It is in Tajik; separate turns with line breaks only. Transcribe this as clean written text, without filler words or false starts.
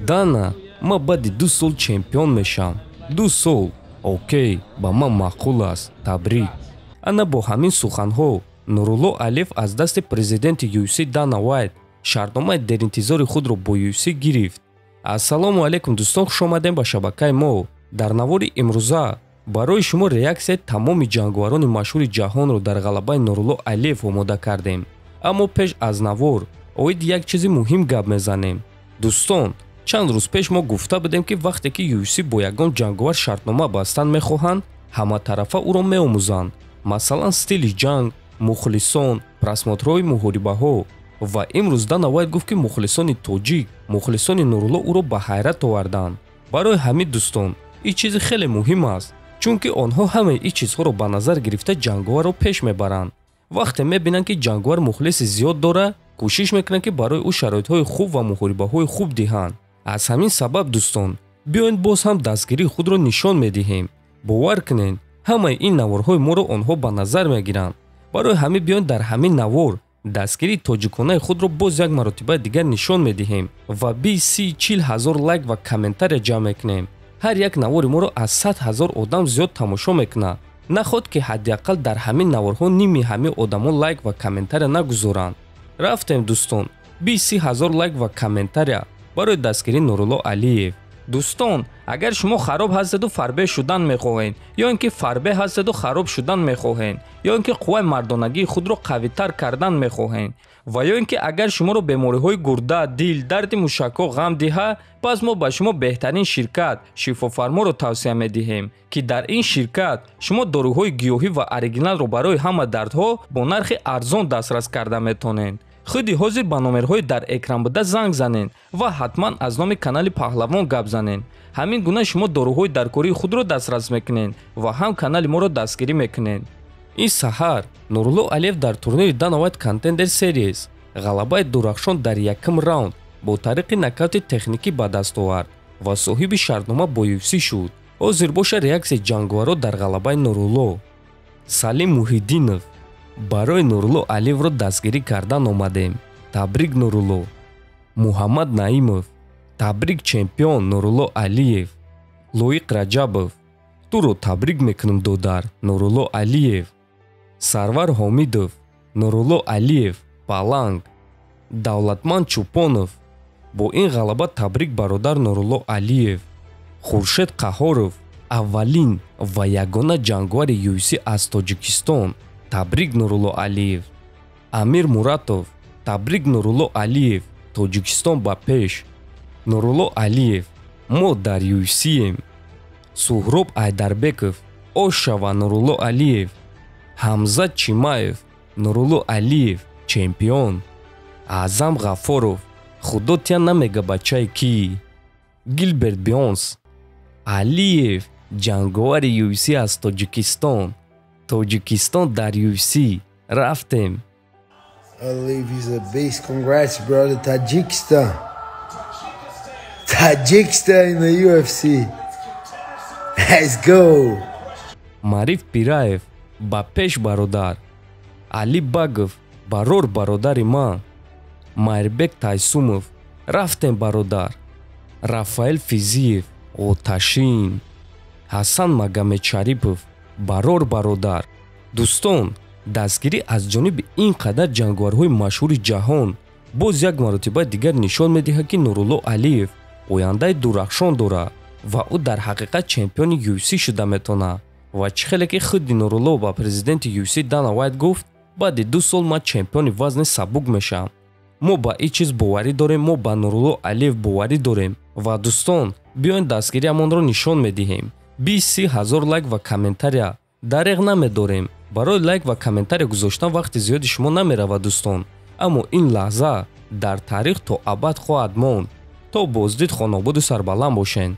Дана, ма баъди 2 сол чемпион мешам. 2 сол. Окей, ба ман маъқул аст. Табрик. Ана бо ҳамин суханҳо Нурулло Алиев аз дасти президенти UFC Дана Вайт шартномаи деринтизори худро бо UFC гирифт. Ассалому алайкум дӯстон, хушомадем ба шабакаи мо. Дар навори имрӯза барои шумо реаксияи тамоми ҷанговарони машҳури ҷаҳонро дар ғалабаи Нурулло Алиев омода кардем. Аммо пеш аз навор оид як чизи муҳим гап мезанем. Дӯстон, чанд рӯз пеш мо гуфта будем ки вақте ки UFC бо ягон ҷанговар шартнома бастан мехоҳанд, ҳаматарафа ӯро меомӯзанд. Масалан, стили ҷанг, мухлисон, просмотрҳои муҳорибаҳо. Ва имрӯз Дана Вайт гуфт ки мухлисони тоҷик, мухлисони Нурулло ӯро ба ҳайрат оварданд. Барои ҳамин дӯстон, ин чизи хеле муҳим аст, чунки онҳо ҳамаи ин чизҳоро ба назар гирифта ҷанговарро пеш мебаранд. Вақте мебинанд ки ҷанговар мухлиси зиёд дорад, кӯшиш мекунанд ки барои ӯ шароитҳои хуб ва муҳорибаҳои хуб диҳанд. Аз ҳамин сабаб дӯстон, биёед боз ҳам дастгирии худро нишон медиҳем. Бовар кунед, ҳамаи ин наворҳои моро онҳо ба назар мегиранд. Барои ҳамин биёед дар ҳамин навор дастгирии тоҷиконаи худро боз як маротибаи дигар нишон медиҳем ва 20-30-40 ҳазор лайк ва комментария ҷамъ мекунем. ҳар як навори моро аз 100 000 одам зиёд тамошо мекунад. Наход ки ҳаддиақал дар ҳамин наворҳо ними ҳамаи одамон лайк ва комментария нагузоранд. Рафтем дӯстон, 20-30 ҳазор лайк ва комментария барои дастгирии Нурулло Алиев. дӯстон, агар шумо хароб ҳастеду фарбеҳ шудан мехоҳед, ё ин ки фарбеҳ ҳастеду хароб шудан мехоҳед, ё ин ки қувваи мардонагии худро қавитар кардан мехоҳед, ва ё ин ки агар шуморо бемориҳои гурда, дил, дарди мушакҳо ғам диҳад, пас мо ба шумо беҳтарин ширкат шифофарморо тавсия медиҳем, ки дар ин ширкат шумо доруҳои гиёҳӣ ва оригиналро барои ҳама дардҳо бо нархи арзон дастрас карда метонед. худи ҳозир ба номерҳои дар экран буда занг занед ва ҳатман аз номи канали Паҳлавон гап занед. ҳамин гуна шумо доруҳои даркории худро дастрас мекунед ва ҳам канали моро дастгирӣ мекунед. ин саҳар Нурулло Алиев дар турнири Dana White Contender Series ғалабаи дурахшон дар якум раунд бо тариқи нокаути техникӣ ба даст овард ва соҳиби шартнома бо UFC шуд. ҳозир боша реаксияи ҷанговаро дар ғалабаи Нурулло. Салим Муҳиддинов: барои Нурулло Алиевро дастгирӣ кардан омадем. Табрик Нурулло. Муҳаммад Наимов: табрик чемпион Нурулло Алиев. Лоиқ Раҷабов: туро табрик мекунам додар Нурулло Алиев. Сарвар Ҳомидов: Нурулло Алиев паланг. Давлатманд Чӯпонов: бо ин ғалаба табрик бародар Нурулло Алиев. Хуршед Қаҳоров: аввалин ва ягона ҷанговари UFC аз Тоҷикистон. Табрик Нурулло Алиев. Амир Муратов: табрик Нурулло Алиев, Тоҷикистон ба пеш. Нурулло Алиев: мо дар UFC-ем. Суҳроб Айдарбеков: ош шава Нурулло Алиев. Ҳамзат Чимаев: Нурулло Алиев чемпион. Аъзам Ғаффоров: худо тя намега бачаи ки. Гилберт Бионс: Алиев ҷанговари UFC аз Тоҷикистон. Тоҷикистон дар UFC. Рафтем.
Aliyev is a beast. Congrats, brother. Tajikistan. Tajikistan in the UFC. Let's go.
Мариф Пираев: ба пеш бародар. Али Багов: барор бародари ман. Майрбек Тайсумов: рафтем бародар. Рафаэл Физиев: оташин. Ҳасан Магомедшарипов: барор бародар. дӯстон, дастгирӣ аз ҷониби ин қадар ҷанговарҳои машҳури ҷаҳон боз як маротибаи дигар нишон медиҳад ки Нурулло Алиев ояндаи дурахшон дорад ва ӯ дар ҳақиқат чемпиони UFC шуда метавонад. ва чӣ хеле ки худи Нурулло ба президенти UFC Dana White гуфт, баъди 2 сол ман чемпиони вазни сабук мешам. мо ба ин чиз боварӣ дорем, мо ба Нурулло Алиев боварӣ дорем ва дӯстон, биёед дастгириамонро нишон медиҳем. 20-30 ҳазор лайк ва комментария дареғ намедорем. барои лайк ва комментария гузоштан вақти зиёди шумо намеравад дӯстон, аммо ин лаҳза дар таърих то абад хоҳад монд. то боздид хонободу сарбаланд бошед.